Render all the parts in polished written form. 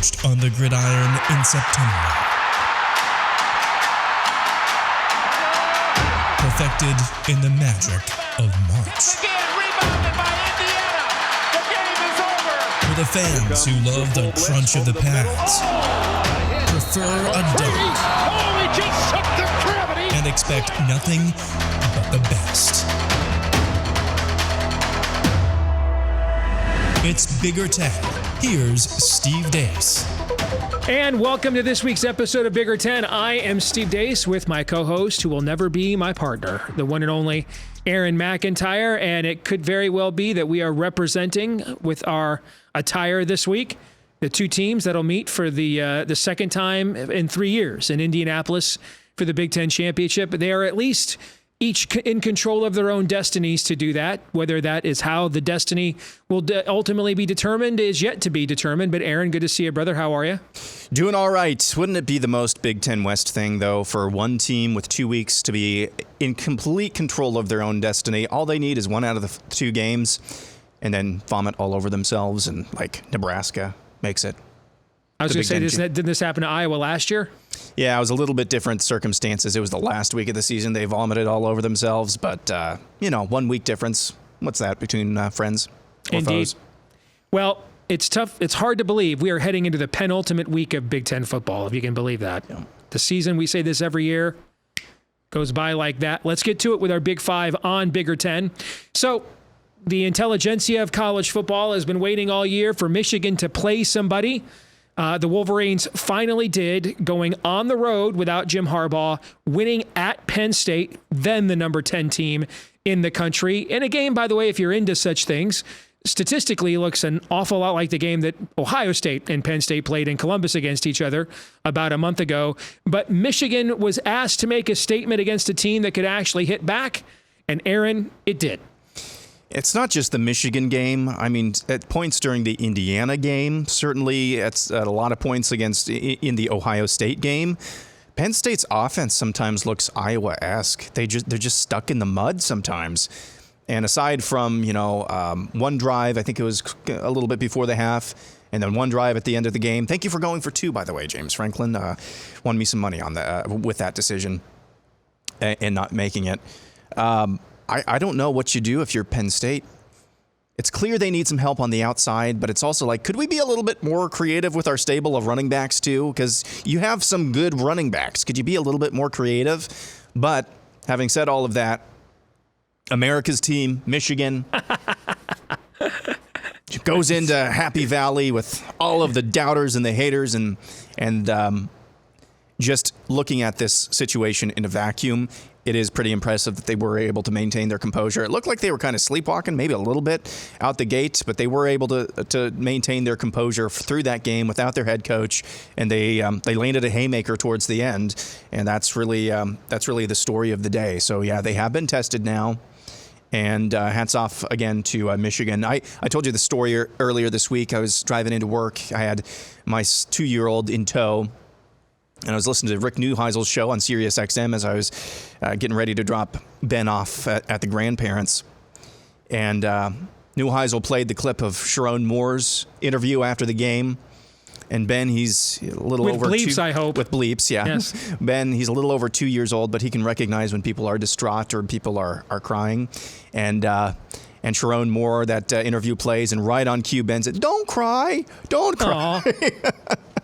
forged on the gridiron in September. Perfected in the magic of March. Again, rebounded by Indiana. The game is over. For the fans who love the crunch of the pads, prefer a dunk, Oh, he just sucked the gravity. and expect nothing but the best. It's Bigger Ten. Here's Steve Dace. And welcome to this week's episode of Bigger Ten. I am Steve Dace with my co-host, who will never be my partner, the one and only Aaron McIntyre. And it could very well be that we are representing with our attire this week the two teams that'll meet for the second time in 3 years in Indianapolis for the Big Ten Championship. They are at least each in control of their own destinies to do that. Whether that is how the destiny will ultimately be determined is yet to be determined. But Aaron, good to see you, brother. How are you? Doing all right. Wouldn't it be the most Big Ten West thing, though, for one team with 2 weeks to be in complete control of their own destiny? All they need is one out of the two games and then vomit all over themselves, and like Nebraska makes it. I was going to say, didn't this happen to Iowa last year? Yeah, it was a little bit different circumstances. It was the last week of the season. They vomited all over themselves, but, 1 week difference. What's that between friends or Indeed. foes? Well, it's tough. It's hard to believe we are heading into the penultimate week of Big Ten football, if you can believe that. Yeah. The season, we say this every year, goes by like that. Let's get to it with our Big Five on Bigger Ten. So the intelligentsia of college football has been waiting all year for Michigan to play somebody. The Wolverines finally did, going on the road without Jim Harbaugh, winning at Penn State, then the number 10 team in the country. In a game, by the way, if you're into such things, statistically looks an awful lot like the game that Ohio State and Penn State played in Columbus against each other about a month ago. But Michigan was asked to make a statement against a team that could actually hit back, and Aaron, it did. It's not just the Michigan game. I mean, at points during the Indiana game, certainly it's at a lot of points in the Ohio State game. Penn State's offense sometimes looks Iowa-esque. They're just stuck in the mud sometimes. And aside from, one drive, I think it was a little bit before the half, and then one drive at the end of the game. Thank you for going for two, by the way, James Franklin. Won me some money on that with that decision and not making it. I don't know what you do if you're Penn State. It's clear they need some help on the outside, but it's also like, could we be a little bit more creative with our stable of running backs too? Because you have some good running backs. Could you be a little bit more creative? But having said all of that, America's team, Michigan, goes into Happy Valley with all of the doubters and the haters and just looking at this situation in a vacuum, it is pretty impressive that they were able to maintain their composure. It looked like they were kind of sleepwalking, maybe a little bit out the gate, but they were able to maintain their composure through that game without their head coach, and they landed a haymaker towards the end, and that's really the story of the day. So yeah, they have been tested now. And hats off again to Michigan. I told you the story earlier this week. I was driving into work. I had my 2-year-old in tow. And I was listening to Rick Neuheisel's show on Sirius XM as I was getting ready to drop Ben off at the grandparents. And Neuheisel played the clip of Sharon Moore's interview after the game. And Ben, he's a little over bleeps, 2. I hope. With bleeps, yeah. Yes. Ben, he's a little over 2 years old, but he can recognize when people are distraught or people are crying. And Sharon Moore, that interview plays, and right on cue, Ben said, "Don't cry, don't cry."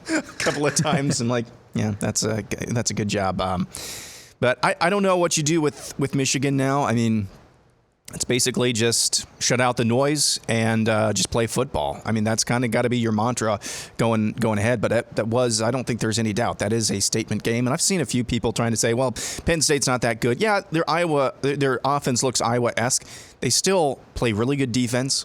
A couple of times, I'm like, yeah, that's a good job. But I don't know what you do with Michigan now. I mean, it's basically just shut out the noise and just play football. I mean, that's kind of got to be your mantra going ahead. But that was, I don't think there's any doubt, that is a statement game. And I've seen a few people trying to say, well, Penn State's not that good. Yeah, their offense looks Iowa-esque. They still play really good defense.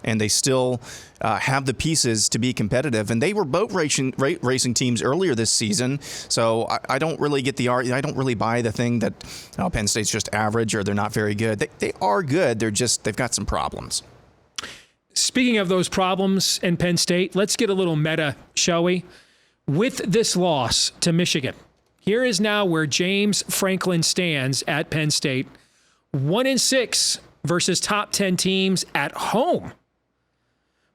And they still have the pieces to be competitive. And they were boat racing teams earlier this season. So I don't really I don't really buy the thing that Penn State's just average or they're not very good. They are good. They've got some problems. Speaking of those problems in Penn State, let's get a little meta, shall we? With this loss to Michigan, here is now where James Franklin stands at Penn State. 1-6 versus top 10 teams at home.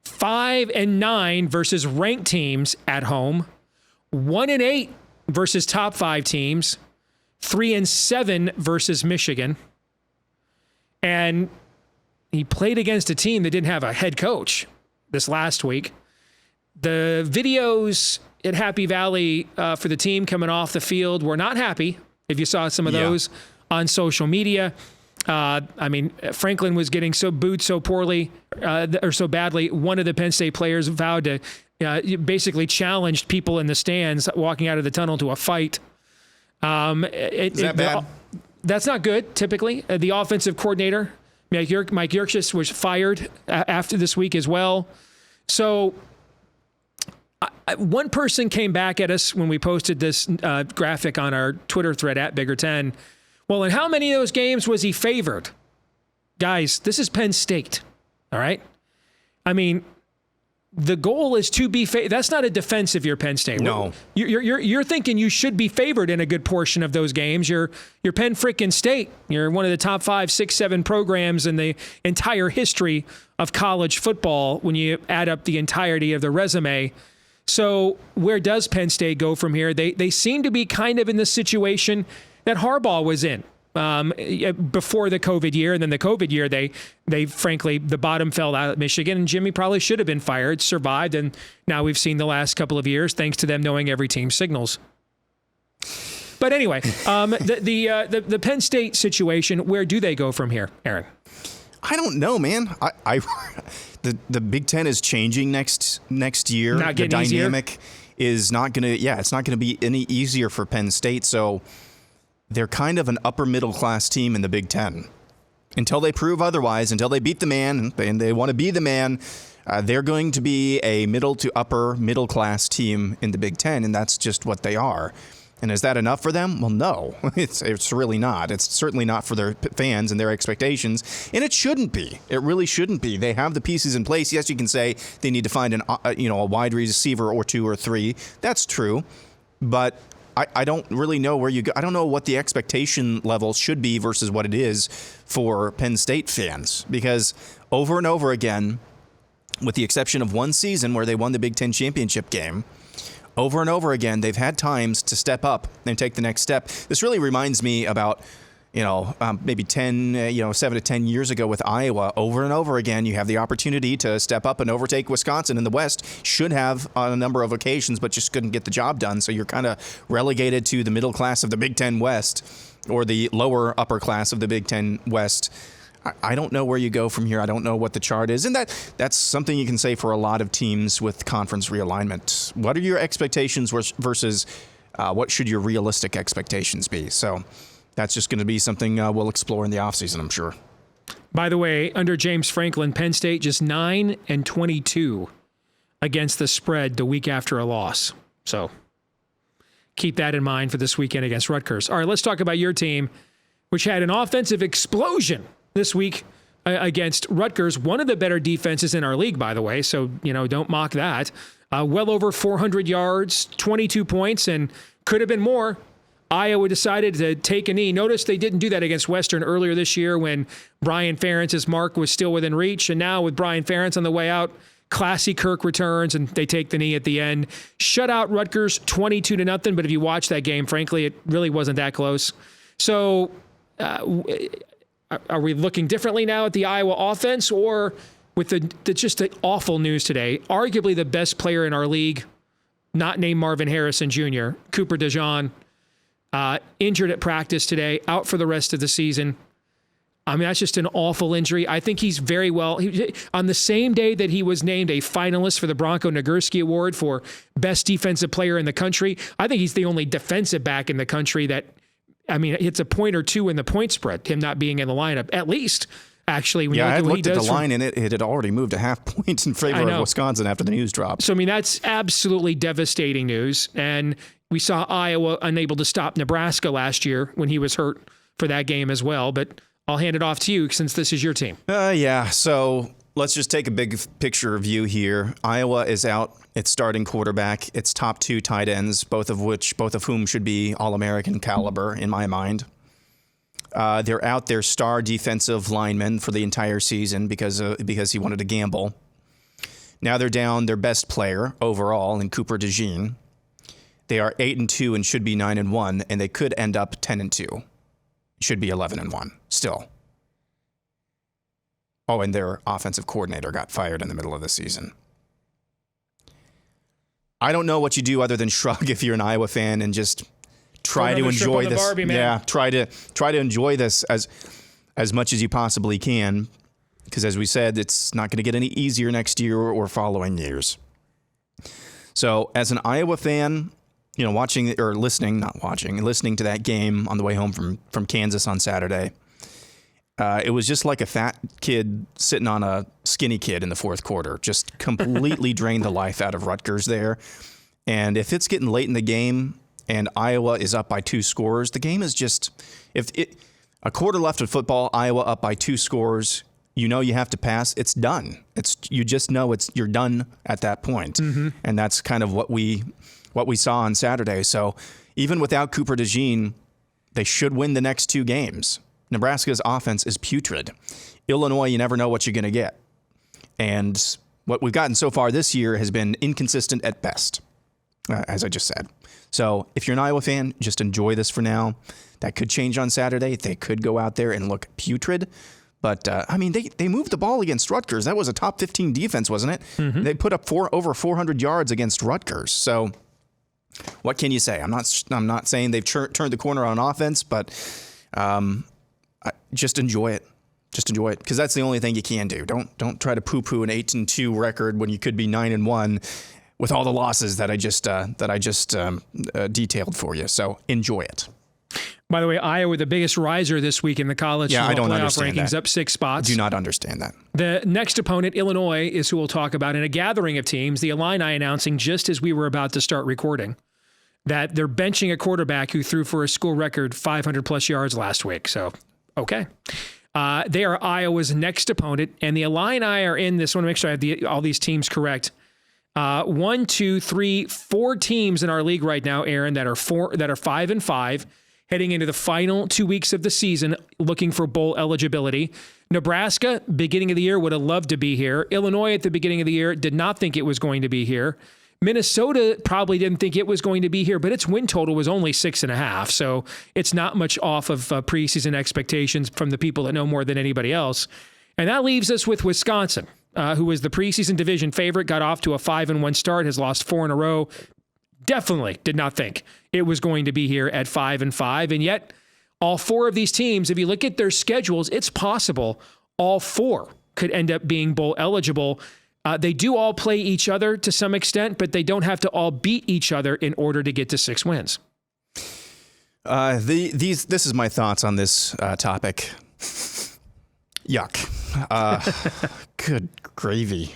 5-9 versus ranked teams at home, 1-8 versus top 5 teams, 3-7 versus Michigan. And he played against a team that didn't have a head coach this last week. The videos at Happy Valley for the team coming off the field were not happy. If you saw some of those on social media. I mean, Franklin was getting so booed so poorly or so badly. One of the Penn State players vowed to basically challenged people in the stands walking out of the tunnel to a fight. Is that bad? That's not good, typically. The offensive coordinator, Mike Yurchis, was fired after this week as well. So one person came back at us when we posted this graphic on our Twitter thread at Bigger10. Well, in how many of those games was he favored? Guys, this is Penn State, all right? I mean, the goal is to be favored. That's not a defense if you're Penn State. No. You're thinking you should be favored in a good portion of those games. You're Penn frickin' State. You're one of the top 5, 6, 7 programs in the entire history of college football when you add up the entirety of the resume. So where does Penn State go from here? They seem to be kind of in the situation that Harbaugh was in before the COVID year. And then the COVID year, they frankly, the bottom fell out at Michigan, and Jimmy probably should have been fired, survived. And now we've seen the last couple of years, thanks to them knowing every team's signals. But anyway, the Penn State situation, where do they go from here, Aaron? I don't know, man. The Big Ten is changing next year. Not getting the dynamic is not going to, it's not going to be any easier for Penn State. So they're kind of an upper middle class team in the Big Ten. Until they prove otherwise, until they beat the man, and they want to be the man, they're going to be a middle to upper middle class team in the Big Ten, and that's just what they are. And is that enough for them? Well, no, it's really not. It's certainly not for their fans and their expectations, and it shouldn't be. It really shouldn't be. They have the pieces in place. Yes, you can say they need to find a wide receiver or 2 or 3. That's true, but I don't really know where you go. I don't know what the expectation level should be versus what it is for Penn State fans, because over and over again, with the exception of one season where they won the Big Ten championship game, over and over again, they've had times to step up and take the next step. This really reminds me about, maybe 7 to 10 years ago with Iowa. Over and over again, you have the opportunity to step up and overtake Wisconsin in the West. Should have on a number of occasions, but just couldn't get the job done. So you're kind of relegated to the middle class of the Big Ten West, or the lower upper class of the Big Ten West. I don't know where you go from here. I don't know what the chart is. And that's something you can say for a lot of teams with conference realignment. What are your expectations versus what should your realistic expectations be? So that's just going to be something we'll explore in the offseason, I'm sure. By the way, under James Franklin, Penn State just 9-22 against the spread the week after a loss. So keep that in mind for this weekend against Rutgers. All right, let's talk about your team, which had an offensive explosion this week against Rutgers, one of the better defenses in our league, by the way, so don't mock that. Well over 400 yards, 22 points, and could have been more. Iowa decided to take a knee. Notice they didn't do that against Western earlier this year when Brian Ferentz's mark was still within reach, and now with Brian Ferentz on the way out, Classy Kirk returns, and they take the knee at the end. Shut out Rutgers 22-0, but if you watch that game, frankly, it really wasn't that close. So are we looking differently now at the Iowa offense, or with the awful news today, arguably the best player in our league, not named Marvin Harrison Jr., Cooper DeJean, injured at practice today, out for the rest of the season. I mean, that's just an awful injury. I think he's very well. On the same day that he was named a finalist for the Bronco Nagurski Award for Best Defensive Player in the country, I think he's the only defensive back in the country that, it's a point or two in the point spread, him not being in the lineup, at least, actually. When I looked at the line, and it had already moved a half point in favor of Wisconsin after the news dropped. So, that's absolutely devastating news. And we saw Iowa unable to stop Nebraska last year when he was hurt for that game as well. But I'll hand it off to you since this is your team. So let's just take a big picture view here. Iowa is out its starting quarterback, its top 2 tight ends, both of whom should be All-American caliber in my mind. They're out their star defensive lineman for the entire season because he wanted to gamble. Now they're down their best player overall in Cooper DeJean. They are 8-2 and should be 9-1, and they could end up 10-2. Should be 11-1 still. Oh, and their offensive coordinator got fired in the middle of the season. I don't know what you do other than shrug if you're an Iowa fan and just try to enjoy this. Barbie, man. Yeah, try to enjoy this as much as you possibly can, because as we said, it's not going to get any easier next year or following years. So, as an Iowa fan, listening to that game on the way home from Kansas on Saturday, it was just like a fat kid sitting on a skinny kid in the fourth quarter, just completely drained the life out of Rutgers there. And if it's getting late in the game and Iowa is up by 2 scores, the game is just, a quarter left of football, Iowa up by 2 scores, you have to pass, it's done. You just know you're done at that point. Mm-hmm. And that's kind of what we saw on Saturday. So even without Cooper DeJean, they should win the next 2 games. Nebraska's offense is putrid. Illinois, you never know what you're going to get. And what we've gotten so far this year has been inconsistent at best, as I just said. So if you're an Iowa fan, just enjoy this for now. That could change on Saturday. They could go out there and look putrid. But, they moved the ball against Rutgers. That was a top 15 defense, wasn't it? Mm-hmm. They put up over 400 yards against Rutgers. So what can you say? I'm not saying they've turned the corner on offense, but just enjoy it. Just enjoy it, because that's the only thing you can do. Don't try to poo-poo an 8-2 record when you could be 9-1 with all the losses that I just detailed for you. So enjoy it. By the way, Iowa, the biggest riser this week in the college football playoff rankings, up 6 spots. Do not understand that. The next opponent, Illinois, is who we'll talk about in a gathering of teams. The Illini announcing just as we were about to start recording that they're benching a quarterback who threw for a school record 500-plus yards last week. So, okay. They are Iowa's next opponent, and the Illini are in this. I want to make sure I have all these teams correct. 1, 2, 3, 4 teams in our league right now, Aaron, that are 5-5. Heading into the final 2 weeks of the season, looking for bowl eligibility. Nebraska, beginning of the year, would have loved to be here. Illinois, at the beginning of the year, did not think it was going to be here. Minnesota probably didn't think it was going to be here, but its win total was only 6.5, so it's not much off of preseason expectations from the people that know more than anybody else. And that leaves us with Wisconsin, who was the preseason division favorite, got off to a 5-1 start, has lost 4 in a row. Definitely did not think it was going to be here at 5-5. And yet all 4 of these teams, if you look at their schedules, it's possible all 4 could end up being bowl eligible. They do all play each other to some extent, but they don't have to all beat each other in order to get to 6 wins. This is my thoughts on this topic. Yuck. Good gravy.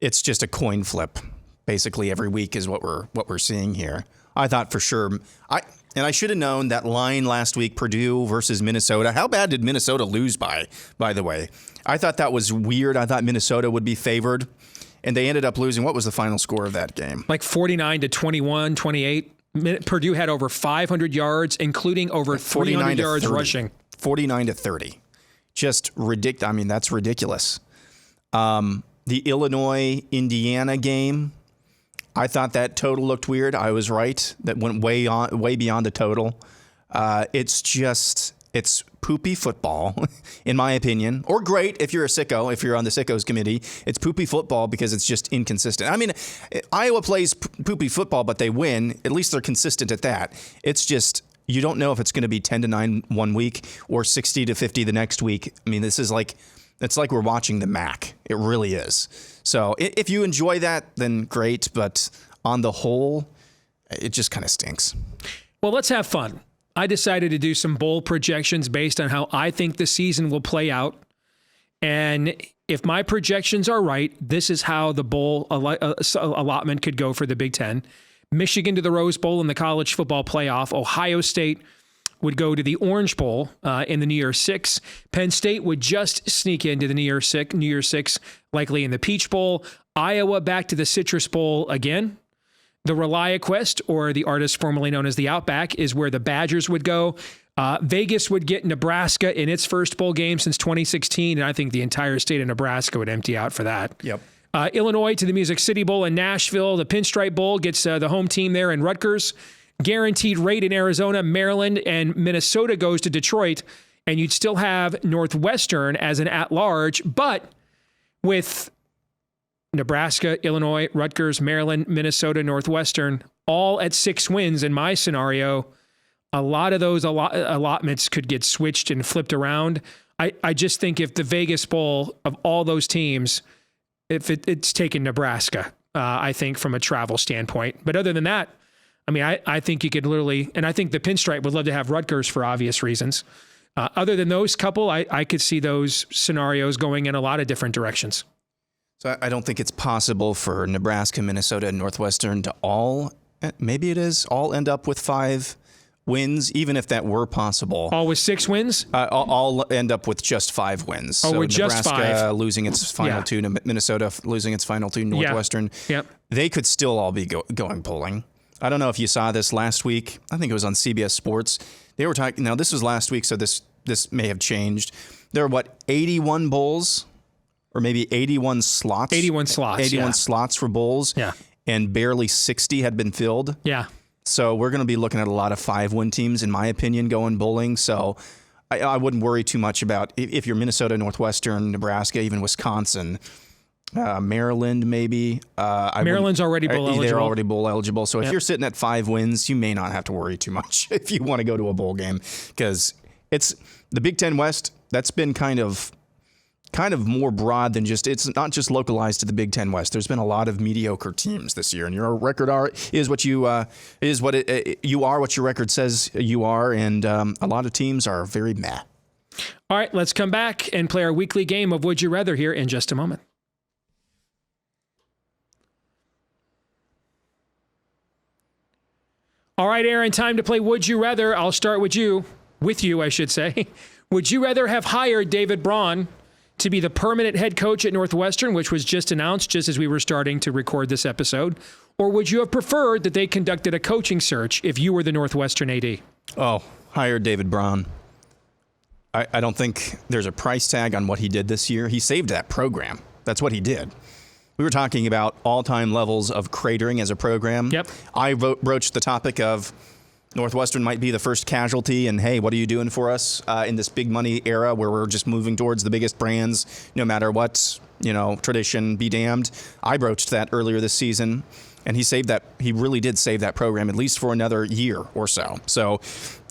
It's just a coin flip, basically every week is what we're seeing here. I thought for sure, I should have known that line last week, Purdue versus Minnesota. How bad did Minnesota lose by the way? I thought that was weird. I thought Minnesota would be favored, and they ended up losing. What was the final score of that game? Like 49-21, 28. Purdue had over 500 yards, including over 300 yards rushing. 49-30. Just ridiculous. That's ridiculous. The Illinois-Indiana game, I thought that total looked weird. I was right. That went way beyond the total. It's poopy football, in my opinion. Or great if you're a sicko, if you're on the sickos committee. It's poopy football because it's just inconsistent. Iowa plays poopy football, but they win. At least they're consistent at that. It's just, you don't know if it's going to be 10-9 one week or 60-50 the next week. It's like we're watching the MAC. It really is. So if you enjoy that, then great. But on the whole, it just kind of stinks. Well, let's have fun. I decided to do some bowl projections based on how I think the season will play out. And if my projections are right, this is how the bowl allotment could go for the Big Ten. Michigan to the Rose Bowl in the college football playoff. Ohio State would go to the Orange Bowl in the New Year's Six. Penn State would just sneak into the New Year's Six, likely in the Peach Bowl. Iowa back to the Citrus Bowl again. The ReliaQuest, or the artist formerly known as the Outback, is where the Badgers would go. Vegas would get Nebraska in its first bowl game since 2016, and I think the entire state of Nebraska would empty out for that. Yep. Illinois to the Music City Bowl in Nashville. The Pinstripe Bowl gets the home team there in Rutgers. Guaranteed rate in Arizona, Maryland, and Minnesota goes to Detroit, and you'd still have Northwestern as an at-large, but with Nebraska, Illinois, Rutgers, Maryland, Minnesota, Northwestern, all at 6 wins in my scenario, a lot of those allotments could get switched and flipped around. I just think if the Vegas Bowl of all those teams, if it's taken Nebraska, I think from a travel standpoint. But other than that, I mean, I think you could literally, and I think the Pinstripe would love to have Rutgers for obvious reasons. Other than those couple, I could see those scenarios going in a lot of different directions. So I don't think it's possible for Nebraska, Minnesota, and Northwestern to all, maybe it is, all end up with 5 wins, even if that were possible. All with 6 wins? All end up with just 5 wins. Oh, so with just Nebraska 5. Losing its final 2, Minnesota losing its final 2, Northwestern. Yep. They could still all be going polling. I don't know if you saw this last week. I think it was on CBS Sports. They were talking, now this was last week, so this may have changed. There are, 81 bowls? Or maybe 81 slots. 81 slots. 81 slots for bowls. Yeah. And barely 60 had been filled. Yeah. So we're going to be looking at a lot of 5-win teams, in my opinion, going bowling. So I wouldn't worry too much about if you're Minnesota, Northwestern, Nebraska, even Wisconsin, Maryland maybe. Maryland's already bowl eligible. They're already bowl eligible. So if you're sitting at 5 wins, you may not have to worry too much if you want to go to a bowl game, because it's the Big Ten West. That's been kind of more broad than just, it's not just localized to the Big Ten West. There's been a lot of mediocre teams this year, and your record is what you are what your record says you are, and a lot of teams are very meh. All right, let's come back and play our weekly game of Would You Rather here in just a moment. All right, Aaron, time to play Would You Rather. I'll start with you, I should say. Would you rather have hired David Braun to be the permanent head coach at Northwestern, which was just announced just as we were starting to record this episode, or would you have preferred that they conducted a coaching search if you were the Northwestern AD? Oh, hire David Braun. I don't think there's a price tag on what he did this year. He saved that program. That's what he did. We were talking about all-time levels of cratering as a program. Yep. I broached the topic of Northwestern might be the first casualty, and hey, what are you doing for us in this big money era where we're just moving towards the biggest brands, no matter what, tradition be damned. I broached that earlier this season, and he really did save that program at least for another year or so. So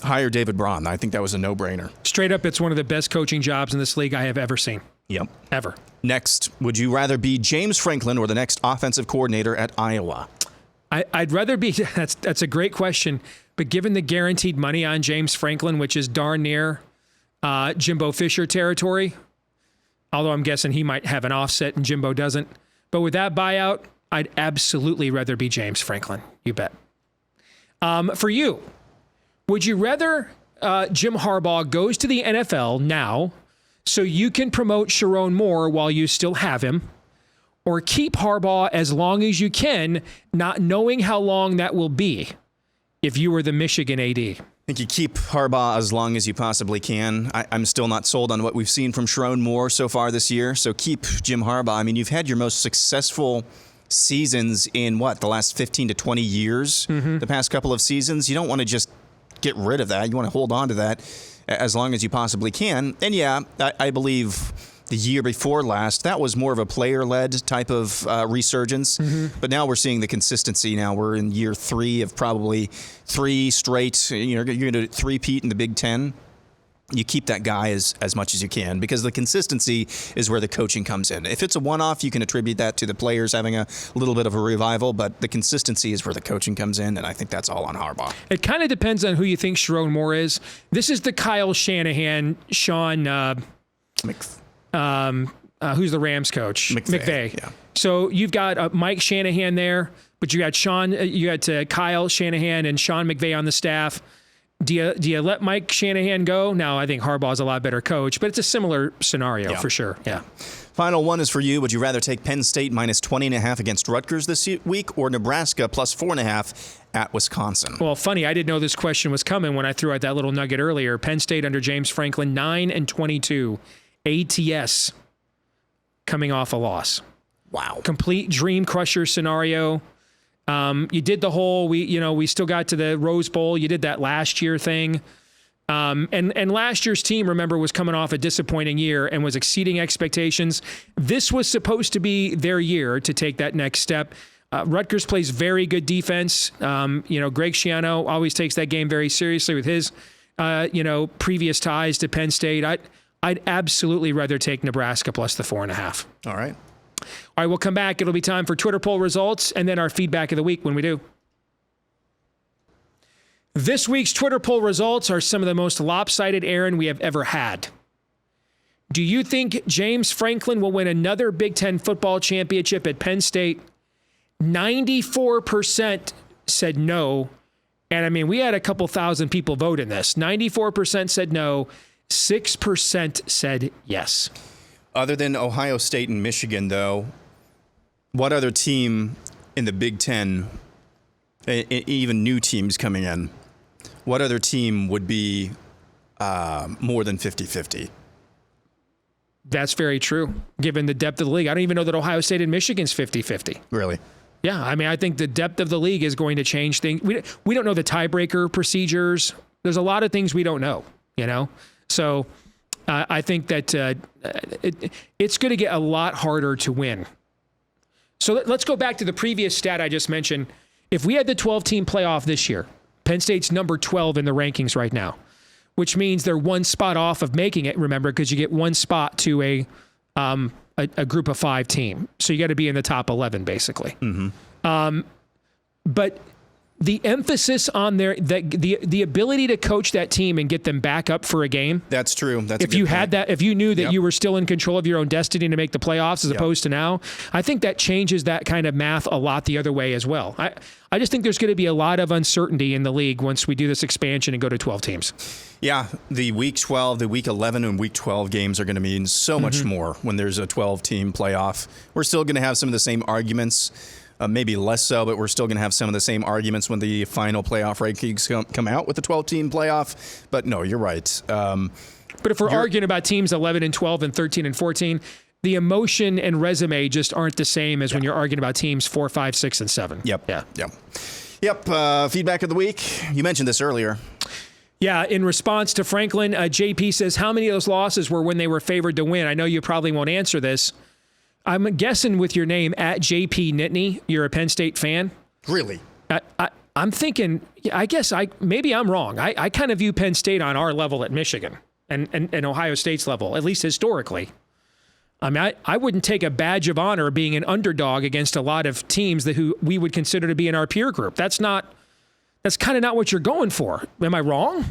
hire David Braun. I think that was a no-brainer. Straight up, it's one of the best coaching jobs in this league I have ever seen. Yep. Ever. Next, would you rather be James Franklin or the next offensive coordinator at Iowa? I'd rather be, that's a great question, but given the guaranteed money on James Franklin, which is darn near Jimbo Fisher territory, although I'm guessing he might have an offset and Jimbo doesn't, but with that buyout, I'd absolutely rather be James Franklin. You bet. For you, would you rather Jim Harbaugh goes to the NFL now so you can promote Sharon Moore while you still have him, or keep Harbaugh as long as you can, not knowing how long that will be if you were the Michigan AD? I think you keep Harbaugh as long as you possibly can. I'm still not sold on what we've seen from Sharon Moore so far this year, so keep Jim Harbaugh. I mean, you've had your most successful seasons in, the last 15 to 20 years, the past couple of seasons. You don't want to just get rid of that. You want to hold on to that as long as you possibly can. And yeah, I believe the year before last, that was more of a player-led type of resurgence. But now we're seeing the consistency. Now we're in year 3 of probably 3 straight. You're going to three-peat in the Big Ten. You keep that guy as much as you can, because the consistency is where the coaching comes in. If it's a one-off, you can attribute that to the players having a little bit of a revival, but the consistency is where the coaching comes in, and I think that's all on Harbaugh. It kind of depends on who you think Sharon Moore is. This is the Kyle Shanahan, Sean... who's the Rams coach? McVay. Yeah. So you've got Mike Shanahan there, but you got Kyle Shanahan and Sean McVay on the staff. Do you let Mike Shanahan go? Now, I think Harbaugh's a lot better coach, but it's a similar scenario for sure. Yeah. Final one is for you. Would you rather take Penn State minus 20.5 against Rutgers this week or Nebraska plus 4.5 at Wisconsin? Well, funny, I didn't know this question was coming when I threw out that little nugget earlier. Penn State under James Franklin, 9-22 ATS, coming off a loss. Wow. Complete dream crusher scenario. You did the whole, we still got to the Rose Bowl. You did that last year thing. And last year's team, remember, was coming off a disappointing year and was exceeding expectations. This was supposed to be their year to take that next step. Rutgers plays very good defense. Greg Schiano always takes that game very seriously with his, previous ties to Penn State. I'd absolutely rather take Nebraska plus the 4.5. All right. All right, we'll come back. It'll be time for Twitter poll results and then our feedback of the week when we do. This week's Twitter poll results are some of the most lopsided, Aaron, we have ever had. Do you think James Franklin will win another Big Ten football championship at Penn State? 94% said no. And I mean, we had a couple thousand people vote in this. 94% said no. 6% said yes. Other than Ohio State and Michigan, though, what other team in the Big Ten, even new teams coming in, what other team would be more than 50-50? That's very true, given the depth of the league. I don't even know that Ohio State and Michigan's 50-50. Really? Yeah, I mean, I think the depth of the league is going to change things. We don't know the tiebreaker procedures. There's a lot of things we don't know, So I think that it's going to get a lot harder to win. So let's go back to the previous stat I just mentioned. If we had the 12-team playoff this year, Penn State's number 12 in the rankings right now, which means they're one spot off of making it, remember, because you get one spot to a group of 5 team. So you got to be in the top 11, basically. Mm-hmm. But the emphasis on the ability to coach that team and get them back up for a game. That's true. If you knew that you were still in control of your own destiny to make the playoffs as opposed to now, I think that changes that kind of math a lot the other way as well. I just think there's going to be a lot of uncertainty in the league once we do this expansion and go to 12 teams. Yeah, the Week 12, the Week 11, and Week 12 games are going to mean so much more when there's a 12-team playoff. We're still going to have some of the same arguments. Maybe less so, but we're still going to have some of the same arguments when the final playoff rankings come out with the 12-team playoff. But no, you're right. But if we're arguing about teams 11 and 12 and 13 and 14, the emotion and resume just aren't the same as when you're arguing about teams 4, 5, 6, and 7. Yep. Feedback of the week. You mentioned this earlier. Yeah, in response to Franklin, JP says, how many of those losses were when they were favored to win? I know you probably won't answer this. I'm guessing with your name at JP Nittany, you're a Penn State fan. Really? I'm thinking, maybe I'm wrong. I kind of view Penn State on our level at Michigan and Ohio State's level, at least historically. I mean, I wouldn't take a badge of honor being an underdog against a lot of teams who we would consider to be in our peer group. That's kind of not what you're going for. Am I wrong?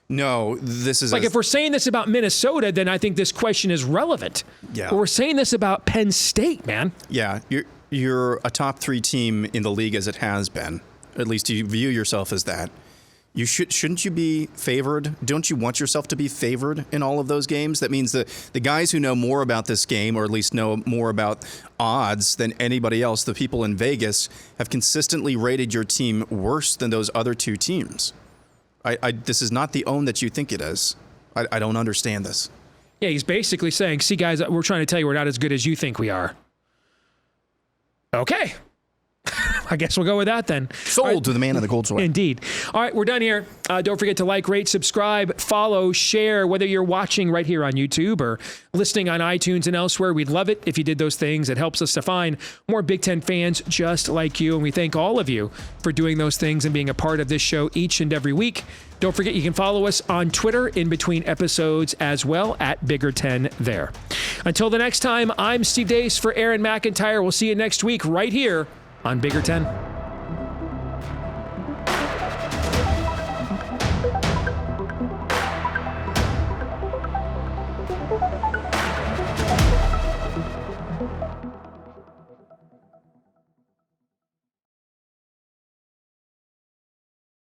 No, this is if we're saying this about Minnesota, then I think this question is relevant. Yeah. But we're saying this about Penn State, man. Yeah, you're a top 3 team in the league as it has been. At least you view yourself as that. Shouldn't you be favored? Don't you want yourself to be favored in all of those games? That means the guys who know more about this game, or at least know more about odds than anybody else, the people in Vegas, have consistently rated your team worse than those other 2 teams. This is not the own that you think it is. I don't understand this. Yeah, he's basically saying, see, guys, we're trying to tell you we're not as good as you think we are. Okay. I guess we'll go with that then. Sold to the man of the cold sweat. Indeed. All right, we're done here. Don't forget to like, rate, subscribe, follow, share, whether you're watching right here on YouTube or listening on iTunes and elsewhere. We'd love it if you did those things. It helps us to find more Big Ten fans just like you. And we thank all of you for doing those things and being a part of this show each and every week. Don't forget, you can follow us on Twitter in between episodes as well at Bigger10 there. Until the next time, I'm Steve Dace for Aaron McIntyre. We'll see you next week right here on Bigger 10.